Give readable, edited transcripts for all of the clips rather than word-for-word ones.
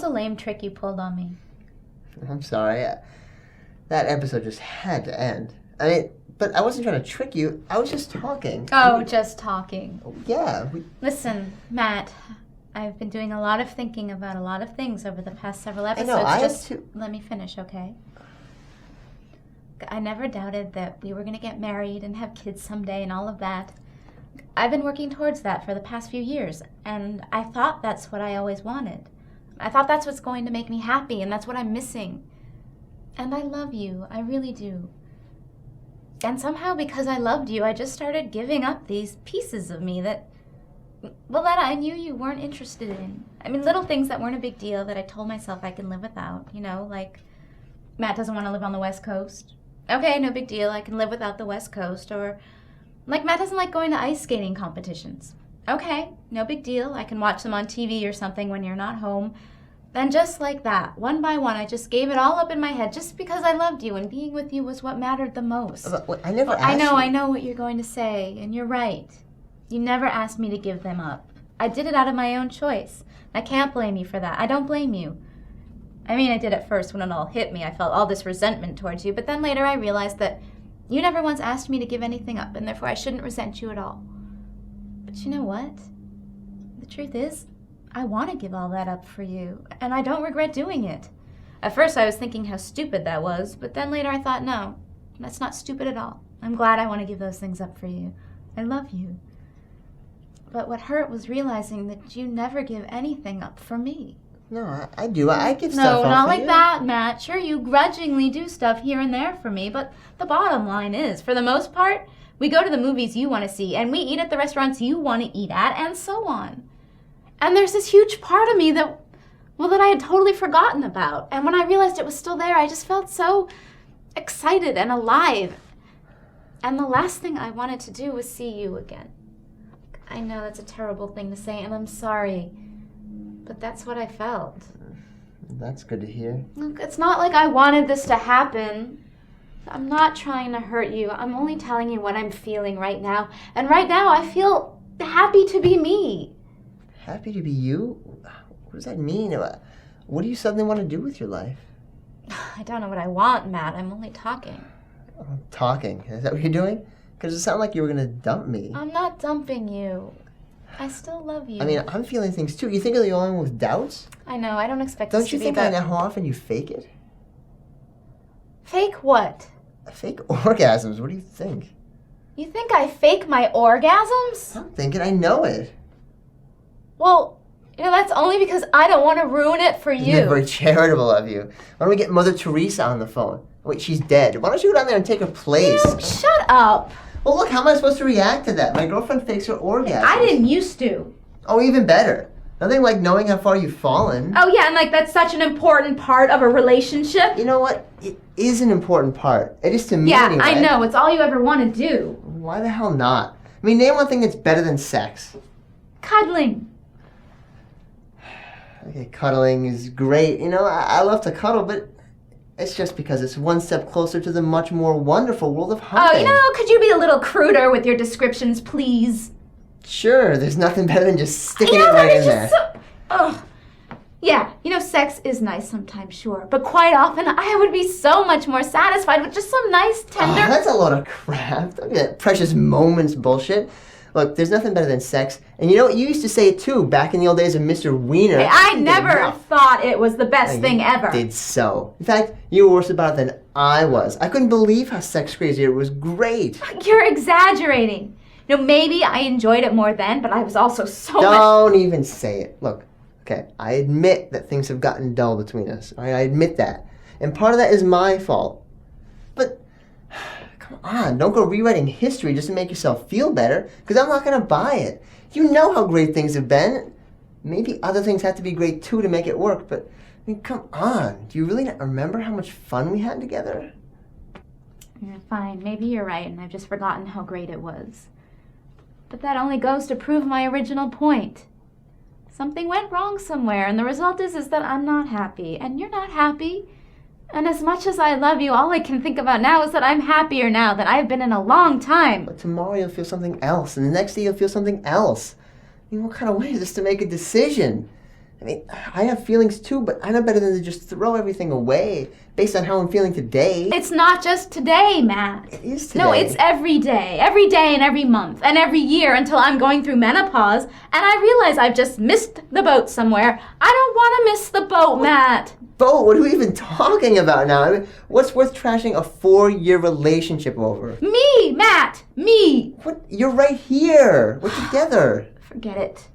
was a lame trick you pulled on me. I'm sorry. That episode just had to end. I mean, but I wasn't trying to trick you. I was just talking. Oh, just talking. Yeah. Listen, Matt, I've been doing a lot of thinking about a lot of things over the past several episodes. I know, just let me finish, okay? I never doubted that we were going to get married and have kids someday and all of that. I've been working towards that for the past few years, and I thought that's what I always wanted. I thought that's what's going to make me happy, and that's what I'm missing. And I love you, I really do. And somehow, because I loved you, I just started giving up these pieces of me that I knew you weren't interested in. I mean, little things that weren't a big deal that I told myself I can live without, like Matt doesn't want to live on the West Coast. Okay, no big deal, I can live without the West Coast. Or like Matt doesn't like going to ice skating competitions. Okay, no big deal, I can watch them on TV or something when you're not home. And just like that, one by one, I just gave it all up in my head just because I loved you and being with you was what mattered the most. I never asked you. I know what you're going to say, and you're right. You never asked me to give them up. I did it out of my own choice. I can't blame you for that. I don't blame you. I mean, I did at first when it all hit me. I felt all this resentment towards you, but then later I realized that you never once asked me to give anything up, and therefore I shouldn't resent you at all. But you know what? The truth is, I want to give all that up for you, and I don't regret doing it. At first I was thinking how stupid that was, but then later I thought, no, that's not stupid at all. I'm glad I want to give those things up for you. I love you. But what hurt was realizing that you never give anything up for me. No, I do. I give stuff up for you. No, not like that, Matt. Sure, you grudgingly do stuff here and there for me, but the bottom line is, for the most part, we go to the movies you want to see, and we eat at the restaurants you want to eat at, and so on. And there's this huge part of me that I had totally forgotten about. And when I realized it was still there, I just felt so excited and alive. And the last thing I wanted to do was see you again. I know that's a terrible thing to say, and I'm sorry, but that's what I felt. That's good to hear. Look, it's not like I wanted this to happen. I'm not trying to hurt you. I'm only telling you what I'm feeling right now. And right now, I feel happy to be me. Happy to be you? What does that mean? What do you suddenly want to do with your life? I don't know what I want, Matt. I'm only talking. Talking? Is that what you're doing? Because it sounded like you were going to dump me. I'm not dumping you. I still love you. I mean, I'm feeling things too. You think you're the only one with doubts? I know. I don't expect this to be Don't you think I know how often you fake it? Fake what? Fake orgasms. What do you think? You think I fake my orgasms? I'm thinking I know it. Well, that's only because I don't want to ruin it for you. Isn't that very charitable of you? Why don't we get Mother Teresa on the phone? Wait, she's dead. Why don't you go down there and take her place? Shut up. Well, look, how am I supposed to react to that? My girlfriend fakes her orgasms. I didn't used to. Oh, even better. Nothing like knowing how far you've fallen. Oh, yeah, and that's such an important part of a relationship. You know what? It is an important part. It is to me anyway. Yeah, I know. It's all you ever want to do. Why the hell not? I mean, name one thing that's better than sex. Cuddling. Okay, cuddling is great. I love to cuddle, but it's just because it's one step closer to the much more wonderful world of hunting. Oh, could you be a little cruder with your descriptions, please? Sure, there's nothing better than just sticking it right in there. Ugh. Yeah, sex is nice sometimes, sure. But quite often, I would be so much more satisfied with just some nice, tender... Oh, that's a lot of crap. Don't do that precious moments bullshit. Look, there's nothing better than sex. And you used to say it too, back in the old days of Mr. Wiener. Hey, I never thought it was the best thing ever. Did so. In fact, you were worse about it than I was. I couldn't believe how sex crazy it was great. You're exaggerating. Maybe I enjoyed it more then, but I was also Don't even say it. Look, okay, I admit that things have gotten dull between us. All right, I admit that. And part of that is my fault. But... come on, don't go rewriting history just to make yourself feel better, because I'm not going to buy it. You know how great things have been. Maybe other things have to be great too to make it work, but come on. Do you really not remember how much fun we had together? Yeah, fine, maybe you're right, and I've just forgotten how great it was. But that only goes to prove my original point. Something went wrong somewhere, and the result is that I'm not happy, and you're not happy. And as much as I love you, all I can think about now is that I'm happier now than I've been in a long time. But tomorrow you'll feel something else, and the next day you'll feel something else. What kind of way is this to make a decision? I mean, I have feelings too, but I know better than to just throw everything away based on how I'm feeling today. It's not just today, Matt. It is today. No, it's every day and every month and every year until I'm going through menopause and I realize I've just missed the boat somewhere. I don't want to miss the boat, Matt. Boat? What are we even talking about now? I mean, what's worth trashing a 4-year relationship over? Me, Matt, me. What? You're right here. We're together. Forget it.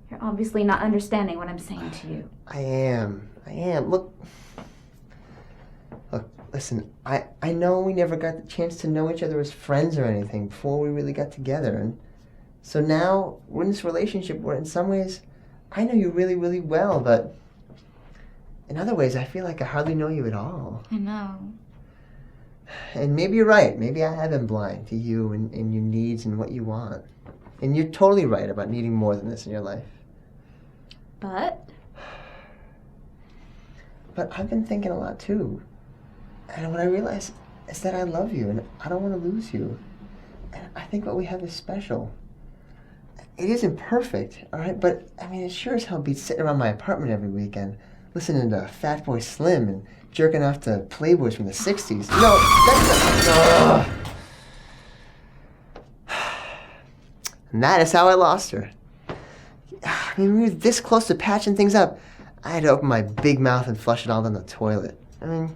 You're obviously not understanding what I'm saying to you. I am. Look, listen, I know we never got the chance to know each other as friends or anything before we really got together. And so now we're in this relationship where in some ways I know you really, really well, but in other ways I feel like I hardly know you at all. I know. And maybe you're right. Maybe I have been blind to you and your needs and what you want. And you're totally right about needing more than this in your life. But I've been thinking a lot too. And what I realize is that I love you and I don't want to lose you. And I think what we have is special. It isn't perfect, all right? But, I mean, it sure as hell beats sitting around my apartment every weekend, listening to Fatboy Slim and jerking off to Playboys from the 60s. No, that's not... And that is how I lost her. I mean, we were this close to patching things up. I had to open my big mouth and flush it all down the toilet. I mean,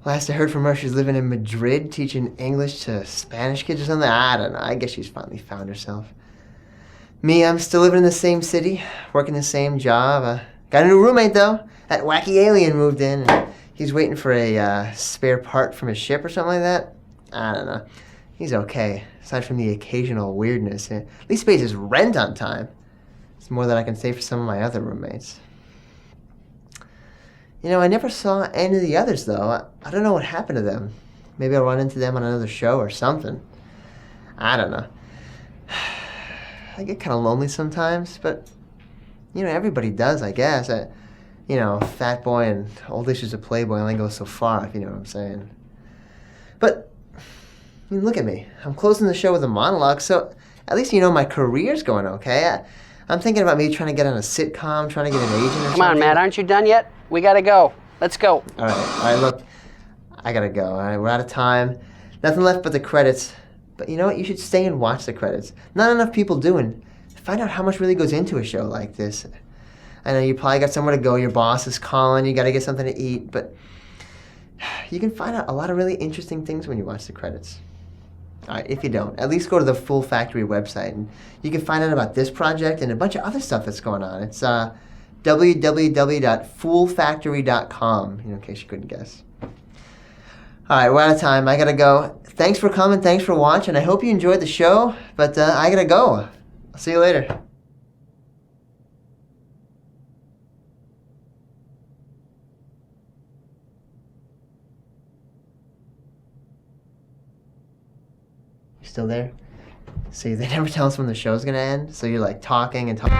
last I heard from her, she's living in Madrid teaching English to Spanish kids or something. I don't know. I guess she's finally found herself. Me, I'm still living in the same city, working the same job. Got a new roommate, though. That wacky alien moved in, and he's waiting for a spare part from his ship or something like that. I don't know. He's okay, aside from the occasional weirdness. At least he pays his rent on time. It's more than I can say for some of my other roommates. You know, I never saw any of the others, though. I don't know what happened to them. Maybe I'll run into them on another show or something. I don't know. I get kind of lonely sometimes, but, you know, everybody does, I guess. You know, Fat Boy and Old Issues of Playboy only go so far, if you know what I'm saying. But, I mean, look at me. I'm closing the show with a monologue, so at least you know my career's going okay. I'm thinking about maybe trying to get on a sitcom, trying to get an agent or something. Come on, Matt, aren't you done yet? We gotta go. Let's go. All right, look, I gotta go. All right, we're out of time. Nothing left but the credits. But you know what? You should stay and watch the credits. Not enough people do, and find out how much really goes into a show like this. I know you probably got somewhere to go. Your boss is calling. You gotta get something to eat, but you can find out a lot of really interesting things when you watch the credits. All right, if you don't, at least go to the Full Factory website, and you can find out about this project and a bunch of other stuff that's going on. It's www.foolfactory.com, in case you couldn't guess. All right, we're out of time. I gotta go. Thanks for coming. Thanks for watching. I hope you enjoyed the show, but I gotta go. I'll see you later. You still there? See, they never tell us when the show's gonna end, so you're like talking and talking.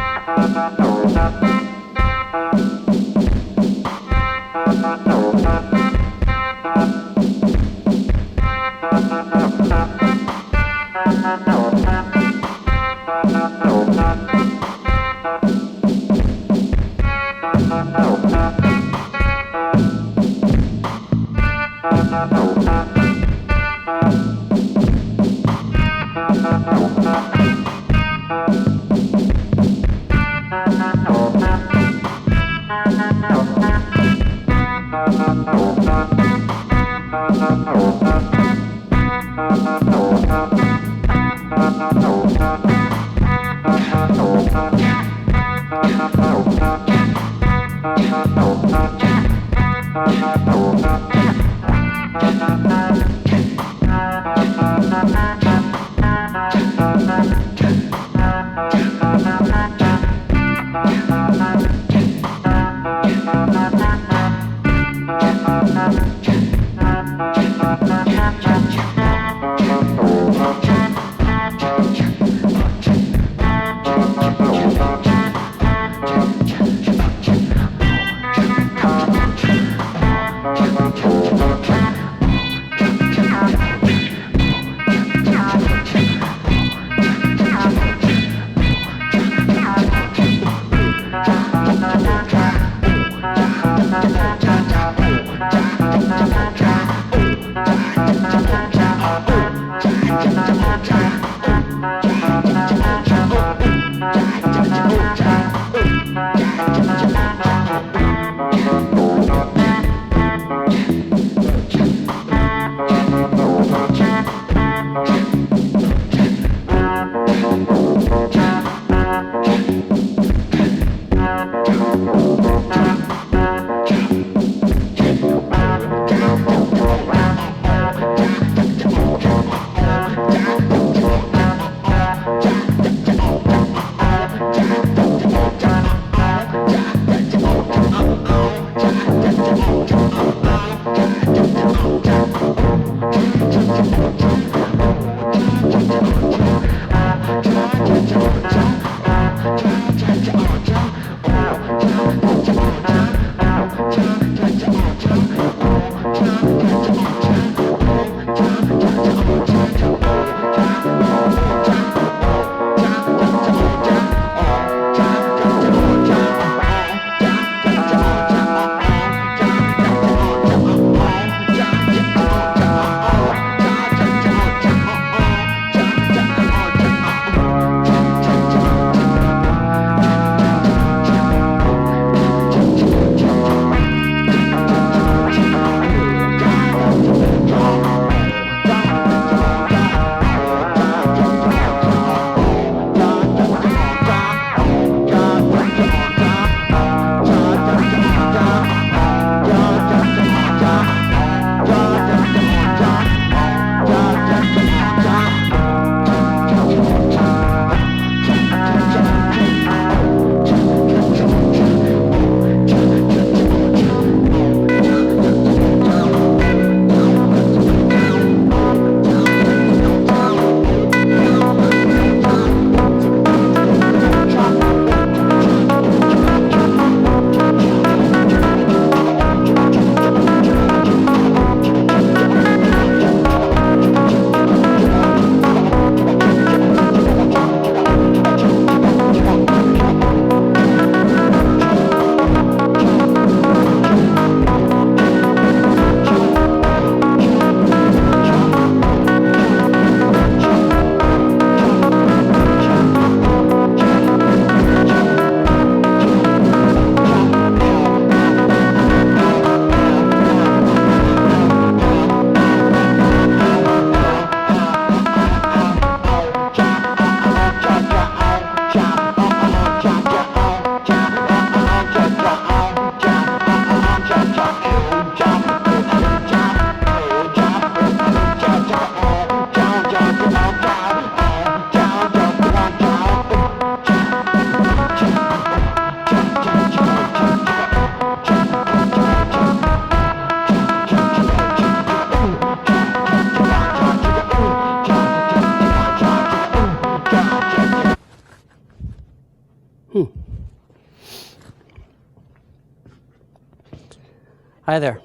Hi there.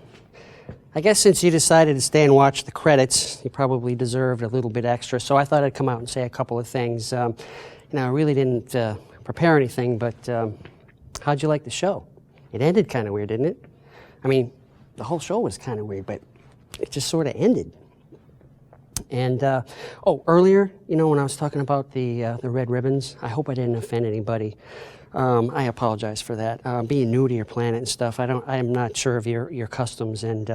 I guess since you decided to stay and watch the credits, you probably deserved a little bit extra, so I thought I'd come out and say a couple of things. I really didn't prepare anything, but how'd you like the show? It ended kind of weird, didn't it? I mean, the whole show was kind of weird, but it just sort of ended. And, earlier, when I was talking about the red ribbons, I hope I didn't offend anybody. I apologize for that. Being new to your planet and stuff, I am not sure of your customs, and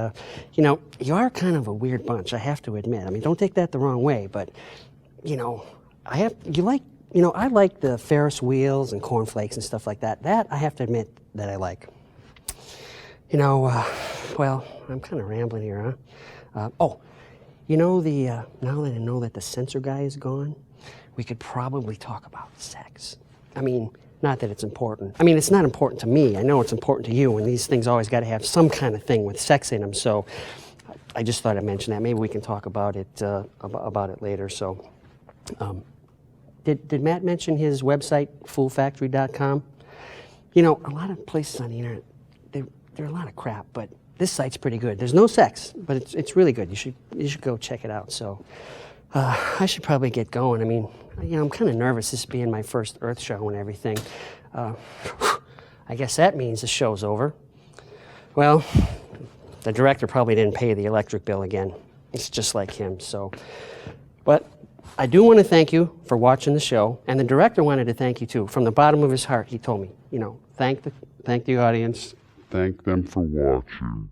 you are kind of a weird bunch, I have to admit. I mean, don't take that the wrong way, but I like the Ferris wheels and cornflakes and stuff like that. That I have to admit that I like. Well, I'm kind of rambling here, huh? Now that I know that the censor guy is gone, we could probably talk about sex. I mean, not that it's important. I mean, it's not important to me. I know it's important to you, and these things always got to have some kind of thing with sex in them. So I just thought I'd mention that. Maybe we can talk about it later. So, did Matt mention his website, foolfactory.com? A lot of places on the internet, they're a lot of crap, but this site's pretty good. There's no sex, but it's really good. You should go check it out. So I should probably get going. I mean, I'm kind of nervous, this being my first Earth show and everything. I guess that means the show's over. Well, the director probably didn't pay the electric bill again. It's just like him. So But I do want to thank you for watching the show, and the director wanted to thank you too. From the bottom of his heart, he told me, thank the audience. Thank them for watching.